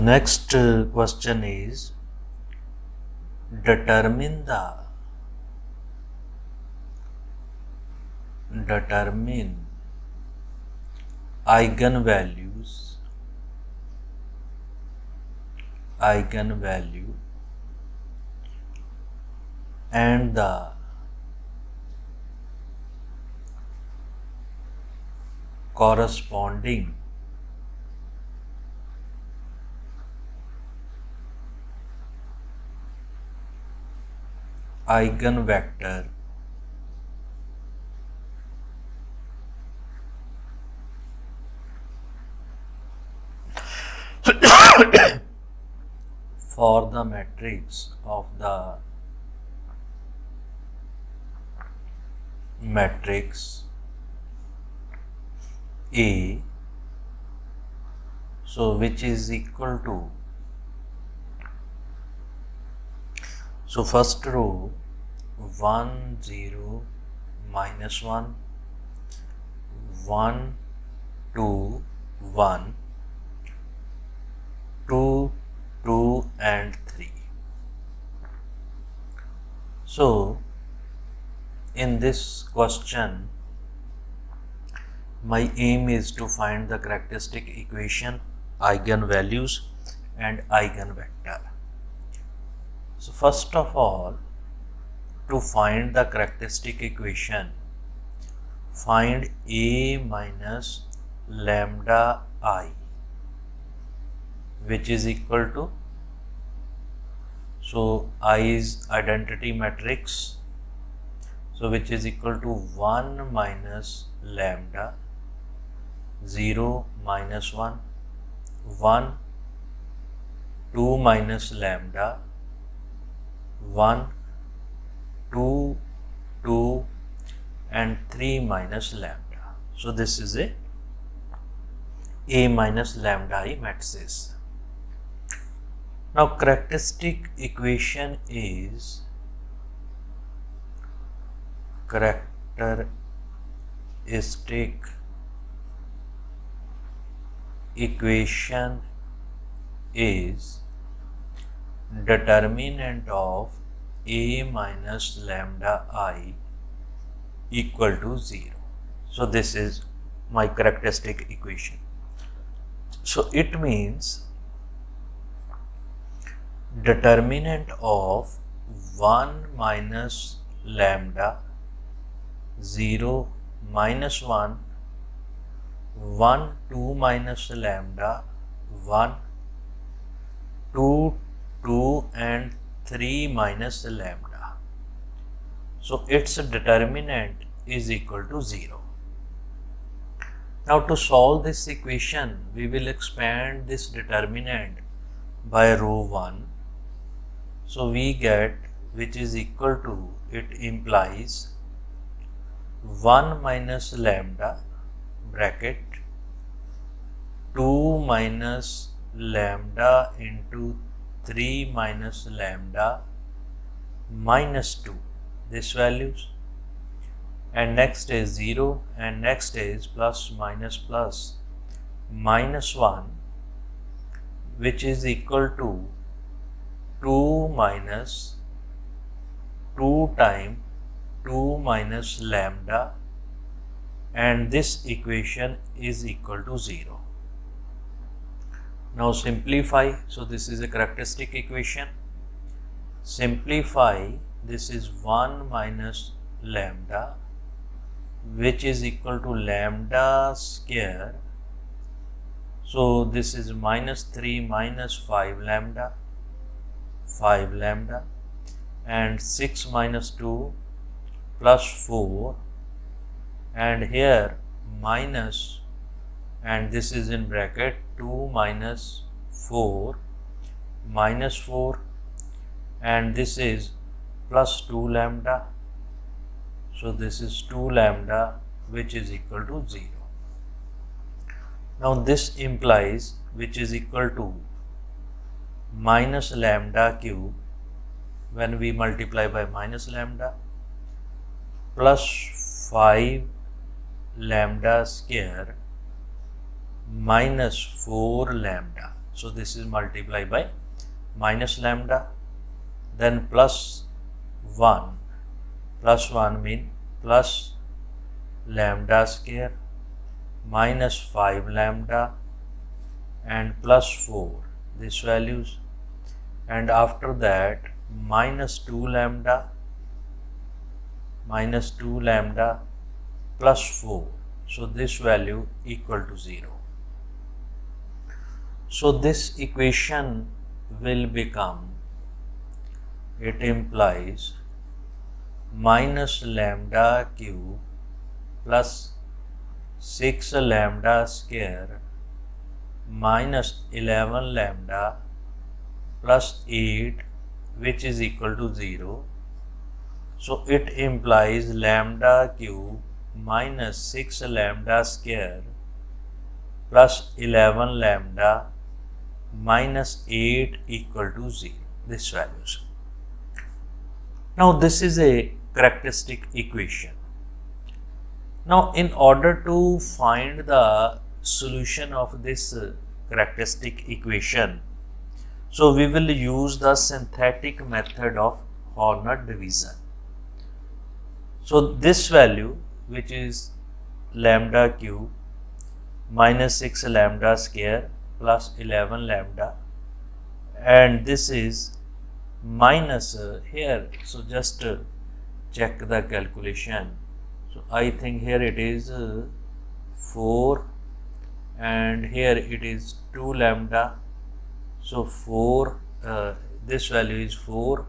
Next question is determine eigenvalue and the corresponding eigenvector for the matrix of the matrix A, so which is equal to, so first row 1 0 minus 1 1 2 1 2 2 and 3. So in this question my aim is to find the characteristic equation, eigenvalues and eigenvector. So first of all, to find the characteristic equation, find A minus lambda I, which is equal to, so I is identity matrix, so which is equal to 1 minus lambda 0 minus 1 1 2 minus lambda 1 2 2 and 3 minus lambda. So this is a minus lambda I matrices. Now characteristic equation is determinant of A minus lambda I equal to 0. So this is my characteristic equation. So it means determinant of 1 minus lambda 0 minus 1 1 2 minus lambda 1 2 2 and 3 minus lambda. So its determinant is equal to 0. Now to solve this equation, we will expand this determinant by row 1. So we get, which is equal to, it implies 1 minus lambda bracket 2 minus lambda into 3 minus lambda minus 2, this values, and next is 0, and next is plus minus 1, which is equal to 2 minus 2 times 2 minus lambda, and this equation is equal to 0. Now simplify, so this is a characteristic equation. Simplify, this is 1 minus lambda, which is equal to lambda square. So this is minus 3 minus 5 lambda, and 6 minus 2 plus 4, and here minus, and this is in bracket 2 minus 4 minus 4, and this is plus 2 lambda. So this is 2 lambda, which is equal to 0. Now this implies, which is equal to minus lambda cube, when we multiply by minus lambda, plus 5 lambda square minus 4 lambda. So this is multiplied by minus lambda, then plus 1. Plus 1 mean plus lambda square minus 5 lambda and plus 4, these values, and after that minus 2 lambda plus 4. So this value equal to 0. So this equation will become, it implies minus lambda cube plus 6 lambda square minus 11 lambda plus 8, which is equal to 0. So it implies lambda cube minus 6 lambda square plus 11 lambda minus 8 equal to 0, these values. Now this is a characteristic equation. Now in order to find the solution of this characteristic equation, so we will use the synthetic method of Horner division. So this value, which is lambda cube minus 6 lambda square plus 11 lambda, and this is minus here, so just check the calculation. So I think here it is 4 and here it is 2 lambda, so 4, this value is 4,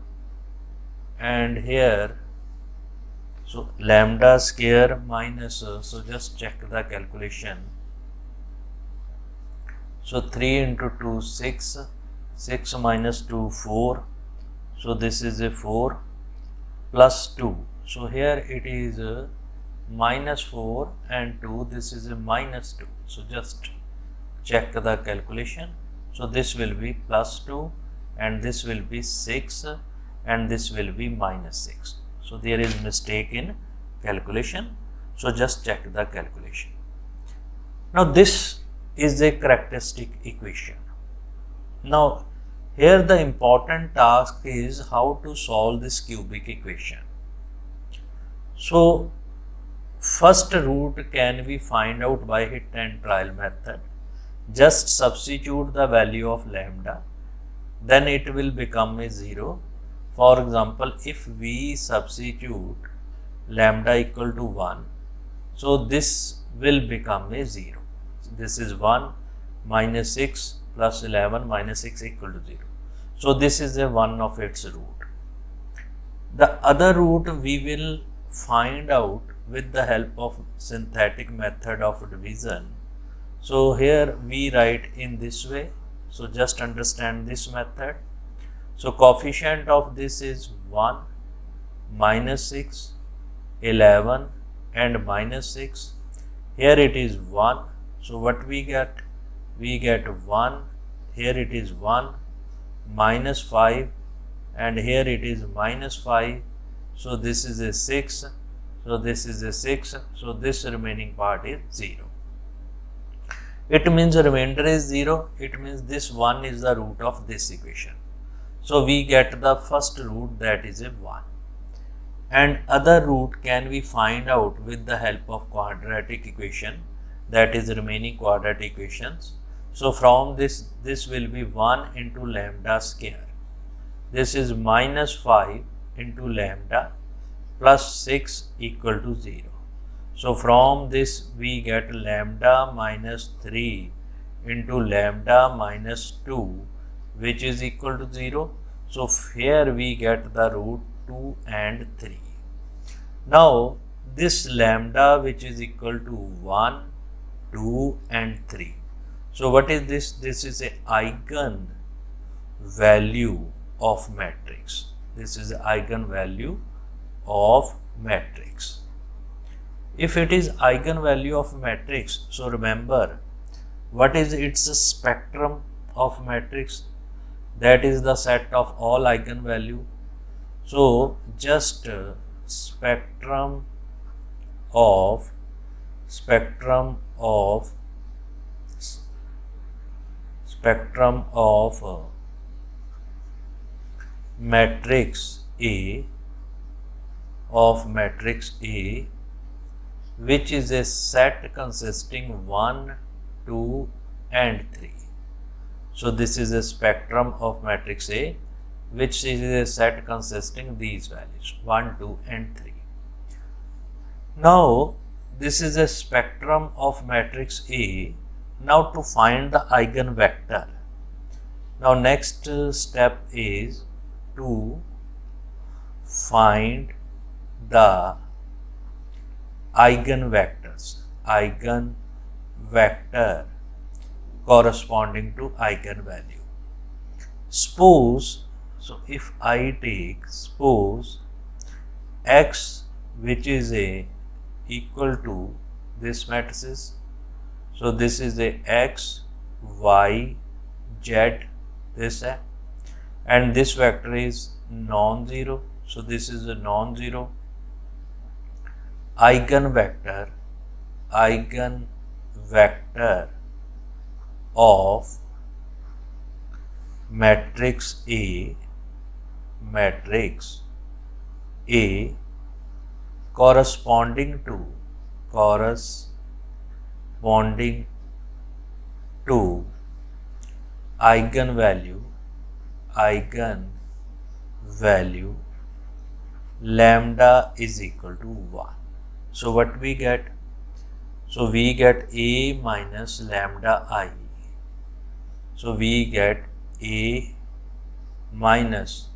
and here so lambda square minus, so just check the calculation. So 3 into 2 6, 6 minus 2 4, so this is a 4 plus 2, so here it is minus 4 and 2, this is a minus 2, so just check the calculation. So this will be plus 2 and this will be 6 and this will be minus 6. So there is mistake in calculation, so just check the calculation. Now this is a characteristic equation. Now here the important task is how to solve this cubic equation. So first root can be find out by hit and trial method. Just substitute the value of lambda, then it will become a 0. For example, if we substitute lambda equal to 1, so this will become a 0. This is 1 minus 6 plus 11 minus 6 equal to 0. So this is a 1 of its root. The other root we will find out with the help of synthetic method of division. So here we write in this way. So just understand this method. So coefficient of this is 1, minus 6, 11 and minus 6. Here it is 1. So what we get? We get 1. Here it is 1, minus 5 and here it is minus 5. So this is a 6. So this is a 6. So this remaining part is 0. It means remainder is 0. It means this 1 is the root of this equation. So we get the first root, that is a 1. And other root can we find out with the help of quadratic equation, that is remaining quadratic equations. So from this will be 1 into lambda square. This is minus 5 into lambda plus 6 equal to 0. So from this we get lambda minus 3 into lambda minus 2, which is equal to 0. So here we get the root 2 and 3. Now this lambda, which is equal to 1, 2 and 3. So what is this? This is a eigen value of matrix. This is the eigen value of matrix. If it is eigen value of matrix, so remember what is its spectrum of matrix? That is the set of all eigen value. So just spectrum of spectrum of matrix A which is a set consisting 1, 2 and 3. So this is a spectrum of matrix A which is a set consisting these values 1, 2 and 3. Now this is a spectrum of matrix A. Now to find the eigenvector. Now next step is to find the eigenvector corresponding to eigenvalue. Suppose X which is equal to this matrices. So this is a X, Y, Z, this and this vector is non-zero. So this is a non-zero eigenvector of matrix A corresponding to eigenvalue lambda is equal to 1. So what we get? So we get A minus lambda I. So we get A minus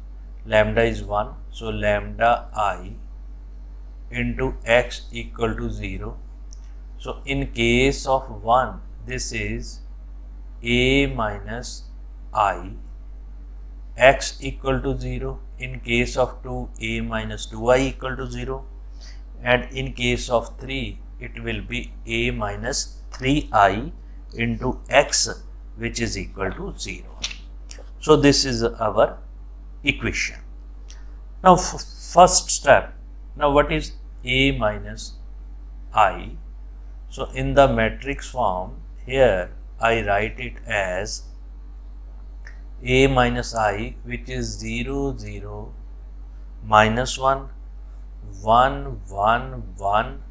lambda is 1. So lambda I into X equal to 0. So in case of 1, this is A minus I, X equal to 0. In case of 2, A minus 2I equal to 0. And in case of 3, it will be A minus 3I into X which is equal to 0. So this is our equation. Now first step. Now what is A minus I? So in the matrix form, here I write it as A minus I which is 0, 0, minus 1, 1, 1, 1,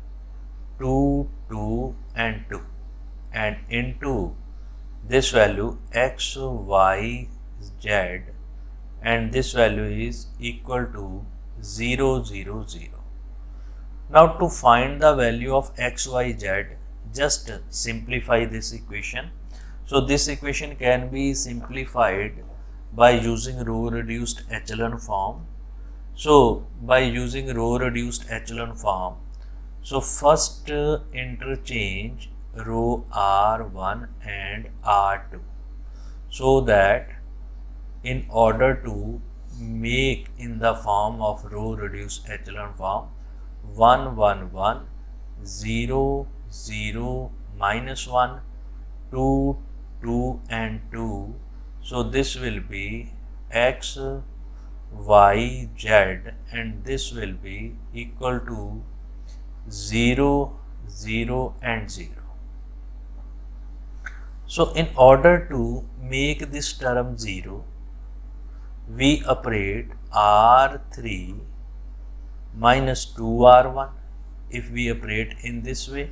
2, 2 and 2 and into this value X, Y, Z and this value is equal to 0, 0, 0. Now to find the value of X, Y, Z, just simplify this equation. So this equation can be simplified by using row reduced echelon form. So by using row reduced echelon form, so first interchange row R1 and R2 so that in order to make in the form of row reduced echelon form 1, 1, 1, 0, 0, minus 1, 2, 2 and 2. So this will be X, Y, Z and this will be equal to 0, 0 and 0. So in order to make this term 0, we operate R3 minus 2R1 if we operate in this way.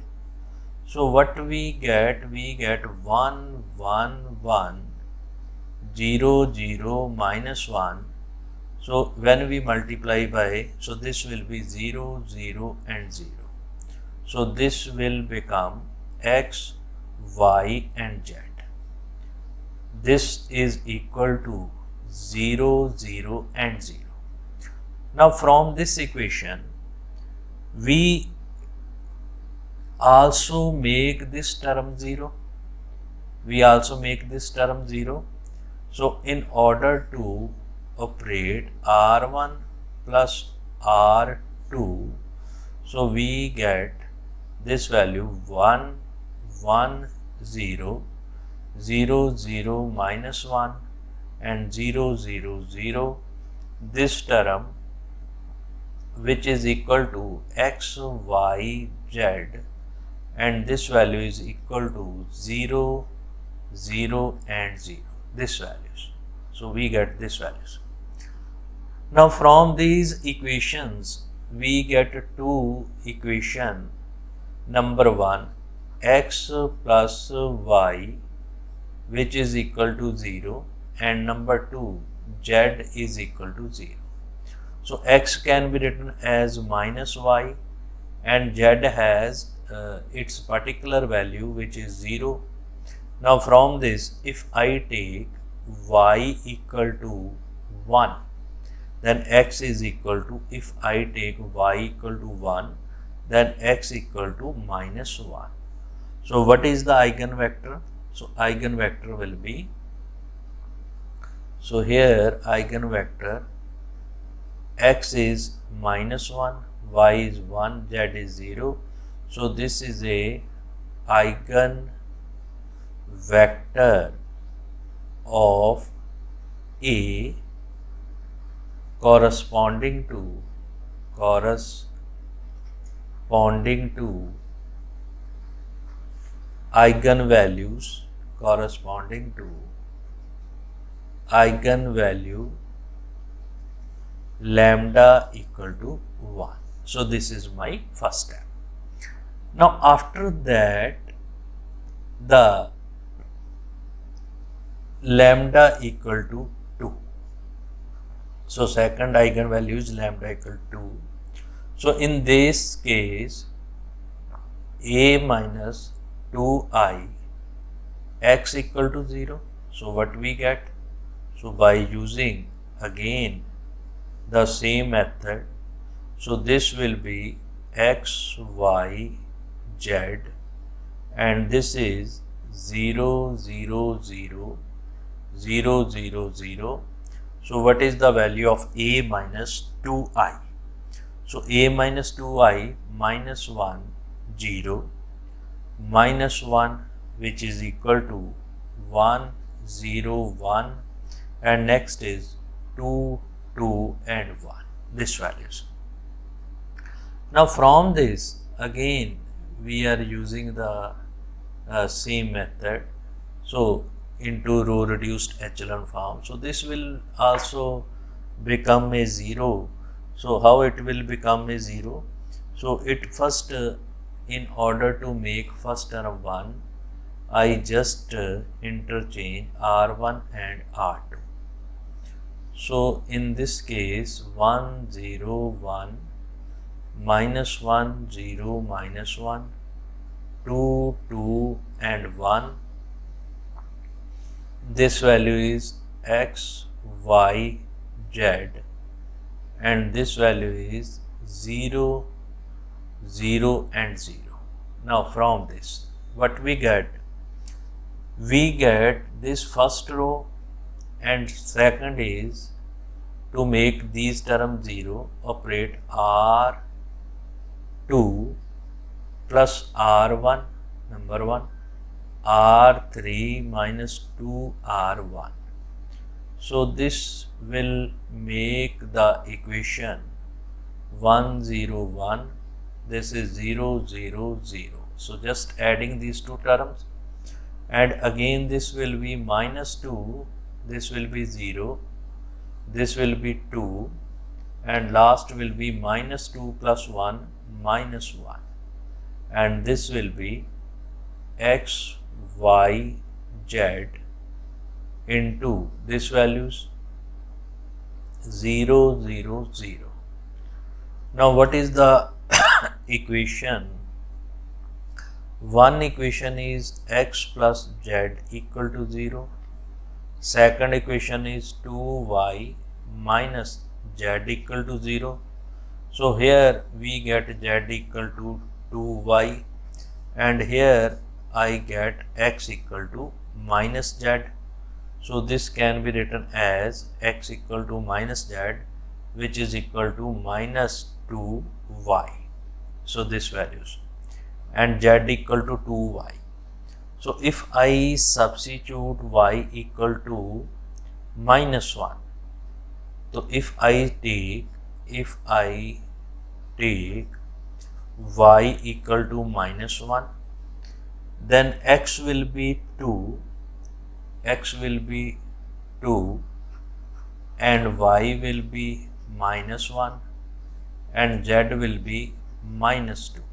So what we get? We get 1, 1, 1, 0, 0, minus 1. So when we multiply by, so this will be 0, 0 and 0. So this will become X, Y and Z. This is equal to 0, 0 and 0. Now from this equation, we also make this term 0. So in order to operate R1 plus R2, so we get this value 1, 1, 0, 0, 0, minus 1 and 0, 0, 0. This term which is equal to X, Y, Z and this value is equal to 0, 0 and 0, this values. So we get this values. Now from these equations we get two equation. Number 1, x plus y which is equal to 0, and number 2, z is equal to 0. So x can be written as minus y and z has its particular value which is 0. Now from this, if I take y equal to 1, then x is equal to, if I take y equal to 1, then x equal to minus 1. So what is the eigenvector? So eigenvector will be, so here eigenvector x is minus 1, y is 1, z is 0. So this is a eigenvector of A corresponding to eigenvalues eigenvalue lambda equal to 1. So this is my first step. Now after that, the lambda equal to 2. So second eigenvalue is lambda equal to 2. So in this case, a minus 2i x equal to 0. So what we get? So by using again the same method, so this will be x, y, z, and this is 0, 0, 0, 0, 0, 0. So what is the value of a minus 2i? So a minus 2i minus 1, 0, minus 1 which is equal to 1, 0, 1, and next is 2, 2 and 1, this values. Now from this again we are using the same method, so into row reduced echelon form. So this will also become a 0. So how it will become a 0? So it first in order to make first term 1, I just interchange R1 and R2. So in this case 1, 0, 1, minus 1, 0, minus 1, 2, 2 and 1. This value is x, y, z, and this value is 0, 0 and 0. Now from this, what we get? We get this first row, and second is to make these terms 0, operate R2 plus R1, number 1, R3 minus 2R1. So this will make the equation 1, 0, 1. This is 0, 0, 0. So just adding these two terms, and again this will be minus 2, this will be 0, this will be 2, and last will be minus 2 plus 1, minus 1, and this will be x, y, z into this values 0, 0, 0. Now what is the equation? One equation is x plus z equal to 0. Second equation is 2y minus z equal to 0. So here we get z equal to 2y, and here I get x equal to minus z. So this can be written as x equal to minus z, which is equal to minus 2y. So this values, and z equal to 2y. So if I substitute y equal to minus 1, so if I take y equal to minus 1, then x will be 2 x will be 2 and y will be -1 and z will be -2.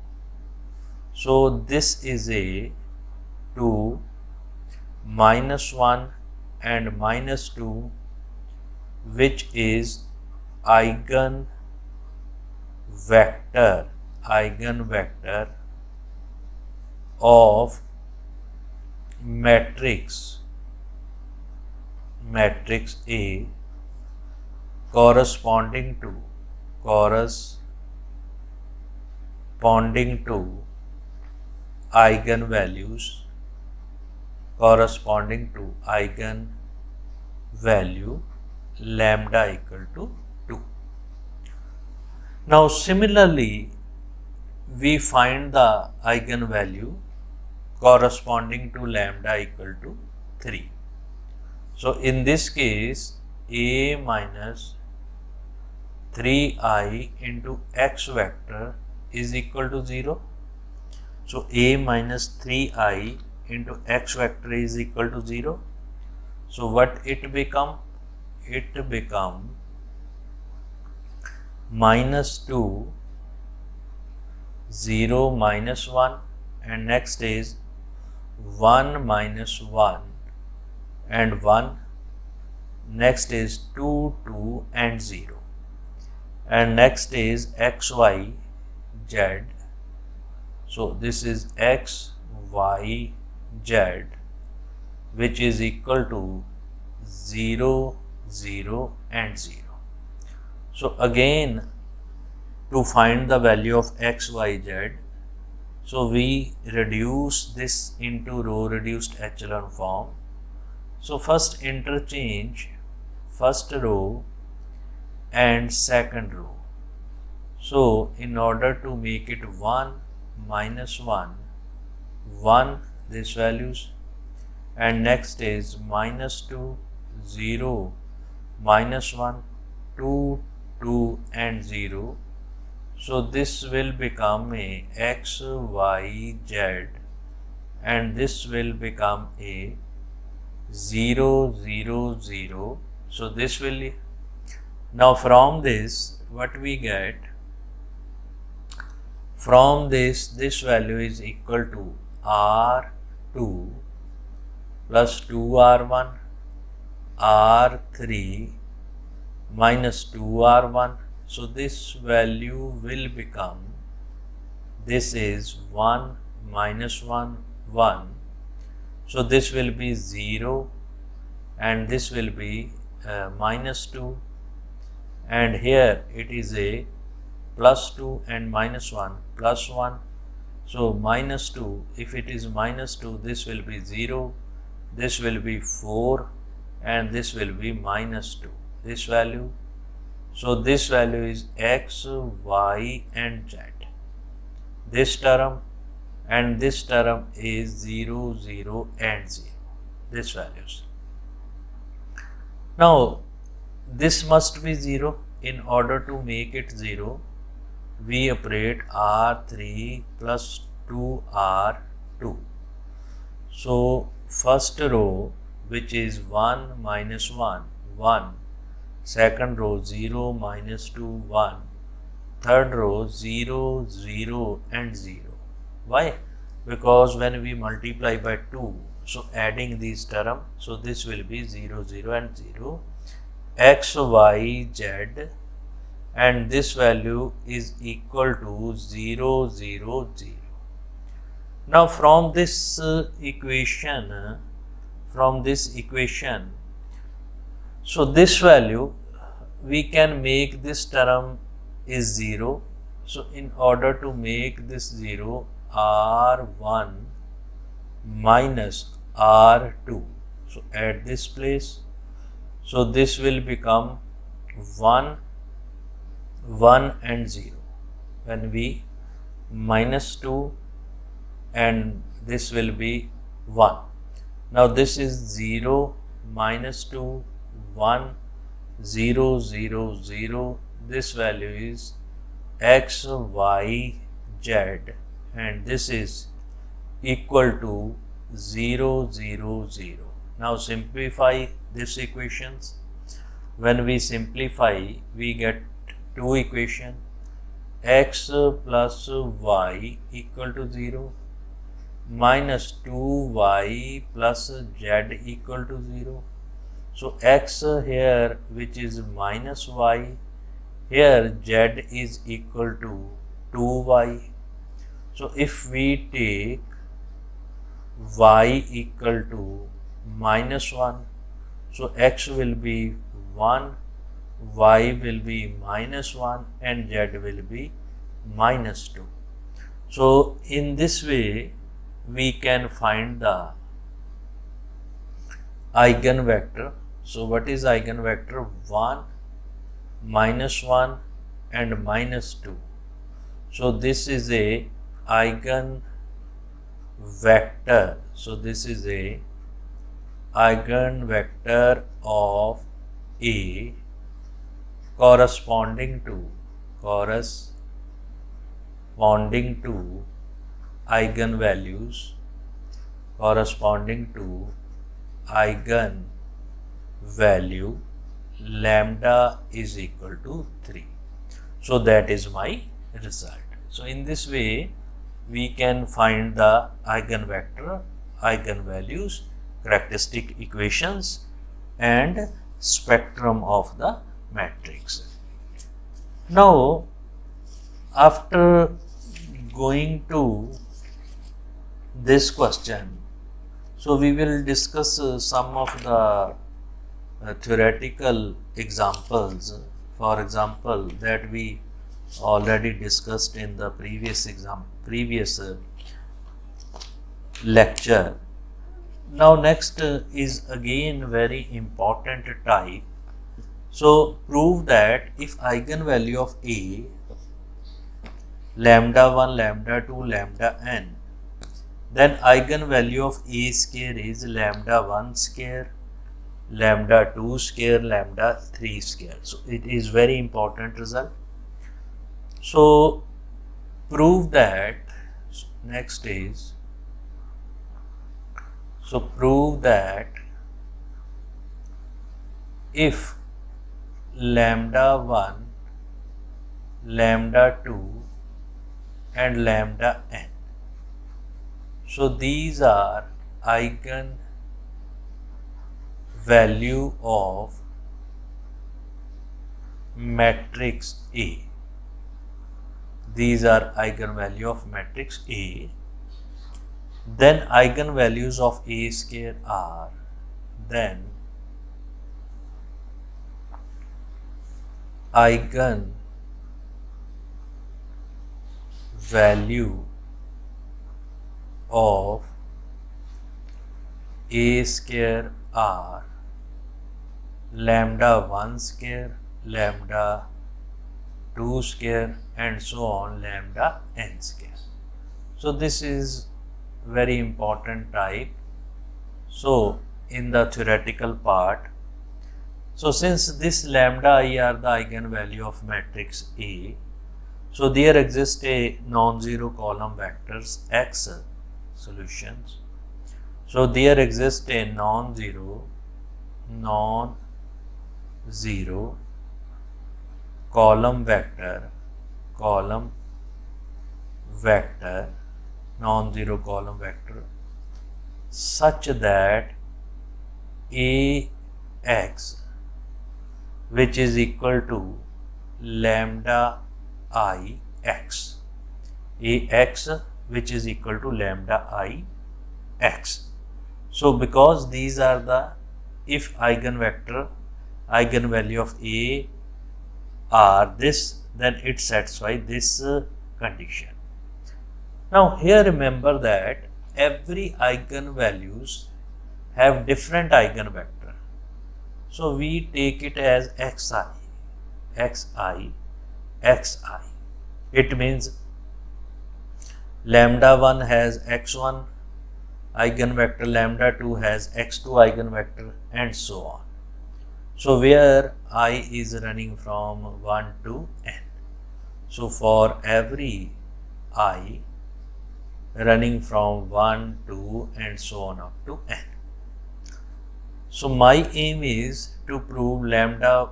So this is a 2, -1 and -2, which is eigenvector of matrix A corresponding to eigenvalues lambda equal to 2. Now similarly, we find the eigenvalue corresponding to lambda equal to 3. So in this case, a minus 3i into x vector is equal to 0. So a minus 3i into x vector is equal to 0. So what it become? It become -2, 0, -1, and next is 1 minus 1 and 1. Next is 2, 2 and 0. And next is x, y, z. So this is x, y, z, which is equal to 0, 0 and 0. So again, to find the value of x, y, z, so we reduce this into row reduced echelon form. So first interchange first row and second row. So in order to make it 1, -1, 1 these values, and next is -2, 0, -1, 2, 2 and 0. So this will become a x, y, z, and this will become a 0, 0, 0. So this will, now from this what we get? From this value is equal to R2 plus 2R1 R3 minus 2R1. So this value will become, this is 1 minus 1, 1. So this will be 0 and this will be -2, and here it is a +2 and -1 +1. So -2, if it is -2, this will be 0, this will be 4 and this will be -2, this value. So this value is x, y and z. This term and this term is 0, 0 and 0, these values. Now this must be 0. In order to make it 0, we operate R3 plus 2R2. So first row, which is 1 minus 1, 1. Second row 0, -2, 1. Third row 0, 0 and 0. Why? Because when we multiply by 2, so adding these terms, so this will be 0, 0 and 0. X, y, z, and this value is equal to 0, 0, 0. Now from this equation, so this value we can make this term is 0. So in order to make this 0, R1 minus R2. So at this place, so this will become 1, 1 and 0. When we -2 and this will be 1. Now this is 0, -2, 1, 0, 0, 0. This value is x, y, z, and this is equal to 0, 0, 0. Now simplify this equations. When we simplify, we get two equations, x plus y equal to 0 minus 2y plus z equal to 0. So x here, which is minus y, here z is equal to 2y. So if we take y equal to minus 1, so x will be 1, y will be minus 1 and z will be minus 2. So in this way we can find the eigenvector. So what is eigenvector? 1, minus 1 and minus 2. So this is a eigenvector. So this is a eigenvector of A corresponding to eigenvalues eigenvalue lambda is equal to 3. So that is my result. So in this way we can find the eigenvector, eigenvalues, characteristic equations and spectrum of the matrix. Now after going to this question, so we will discuss some of the theoretical examples. For example, that we already discussed in the previous lecture. Now next is again very important type. So prove that if eigenvalue of A lambda 1, lambda 2, lambda n, then eigenvalue of A square is lambda 1 square, lambda 2 square, lambda 3 square. So it is very important result. So prove that, next is, so prove that if lambda 1, lambda 2 and lambda n, so these are eigenvalue of matrix A. These are eigenvalue of matrix A. Then eigenvalues of A square are, then eigenvalue of A square are lambda 1 square, lambda 2 square and so on, lambda n square. So this is very important type. So in the theoretical part, so since this lambda I are the eigenvalue of matrix A, so there exists a non-zero column vectors X solutions. So there exists a non-zero column vector, non-zero column vector such that Ax, which is equal to lambda I x, Ax which is equal to lambda I x. So because these are the, if eigenvector, eigenvalue of A are this, then it satisfies this condition. Now here remember that every eigenvalues have different eigenvector. So we take it as xi. It means lambda 1 has x1 eigenvector, lambda 2 has x2 eigenvector and so on. So where I is running from 1 to n. So for every I running from 1 to and so on up to n. So my aim is to prove lambda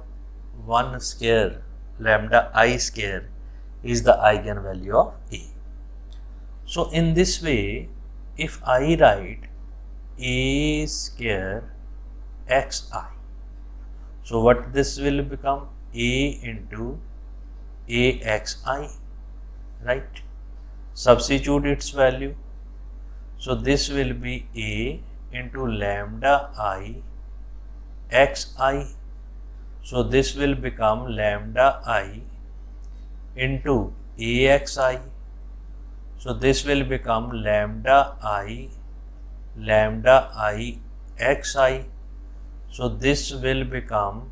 1 square, lambda I square is the eigenvalue of A. So in this way, if I write A square xi, so what this will become? A into AXI, right? Substitute its value. So this will be A into lambda I xi. So this will become lambda I into AXI. So this will become lambda I xi. So this will become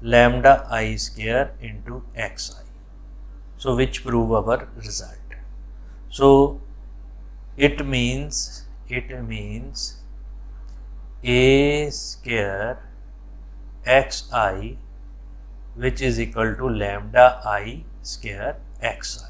lambda I square into xi. So which prove our result. So it means A square xi, which is equal to lambda I square xi.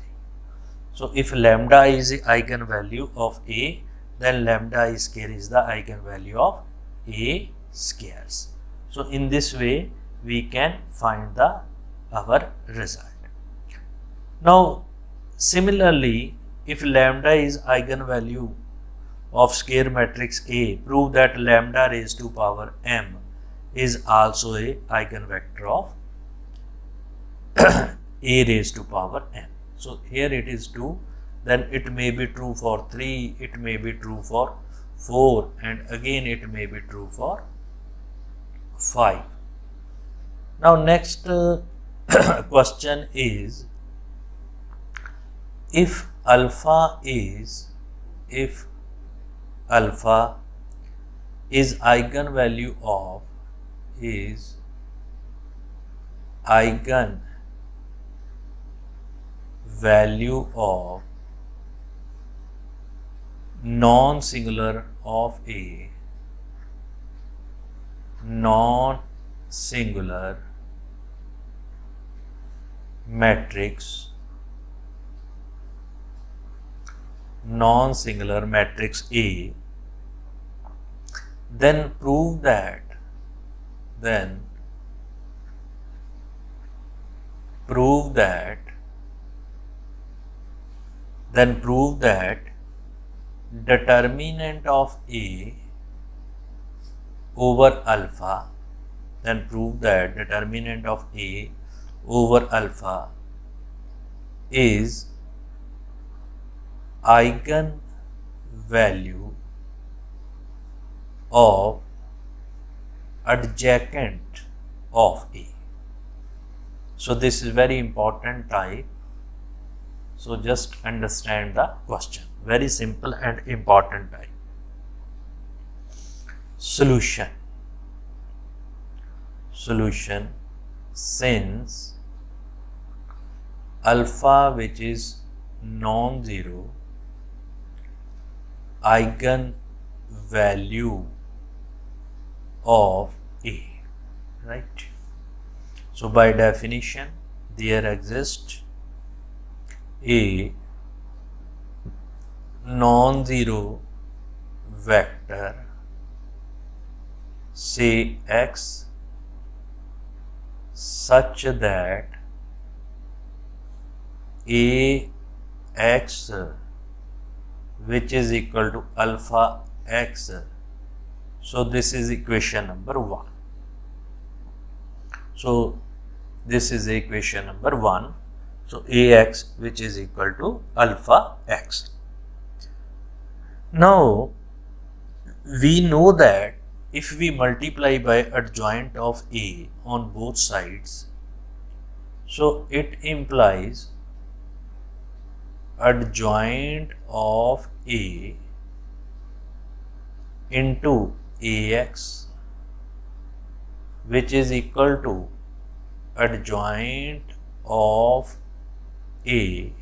So if lambda is the eigenvalue of A, then lambda I square is the eigenvalue of A squares. So in this way we can find our result. Now similarly, if lambda is eigenvalue of square matrix A, prove that lambda raised to power m is also a eigenvector of A raised to power m. So here it is 2, then it may be true for 3, it may be true for 4, and again it may be true for 5. Now next question is, if alpha is eigenvalue of non-singular of A, non-singular matrix A, then prove that determinant of A over alpha, is eigenvalue of adjacent of A. So this is very important type. So just understand the question. Very simple and important type. Solution. Since alpha, which is non-zero, eigenvalue of A, right? So by definition, there exists a non-zero vector, say x, such that Ax, which is equal to alpha x. So this is equation number 1. So this is equation number 1. So Ax, which is equal to alpha x. Now we know that if we multiply by adjoint of A on both sides, so it implies adjoint of A into Ax, which is equal to adjoint of A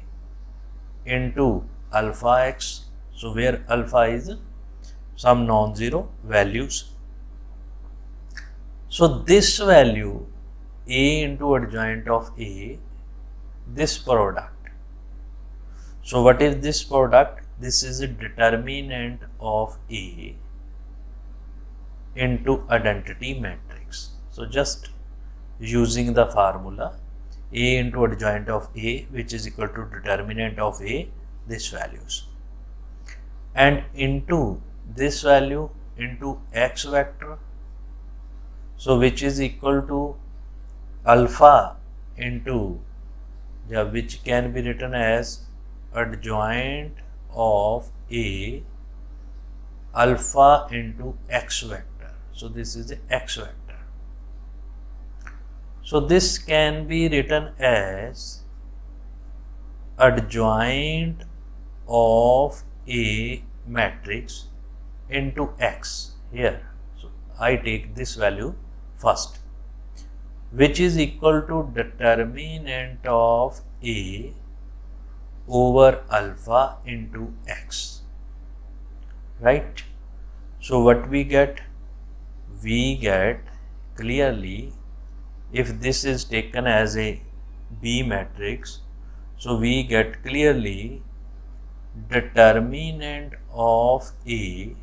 into alpha x. So where alpha is some non-zero values. So this value A into adjoint of A, this product. So what is this product? This is a determinant of A into identity matrix. So just using the formula A into adjoint of A, which is equal to determinant of A, this values, and into this value into X vector, so which is equal to alpha into, which can be written as adjoint of A alpha into X vector. So this is the X vector. So this can be written as adjoint of A matrix into X here. So I take this value first, which is equal to determinant of A over alpha into X, right? So what we get? We get clearly, if this is taken as a B matrix, so we get clearly determinant of A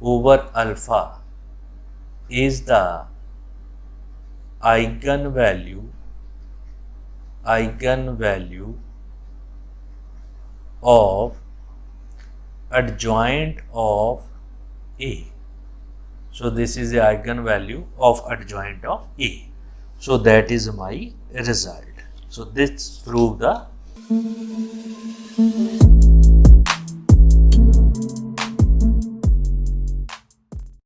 over alpha is the eigenvalue of adjoint of A. So this is the eigenvalue of adjoint of A. So that is my result. So this proves the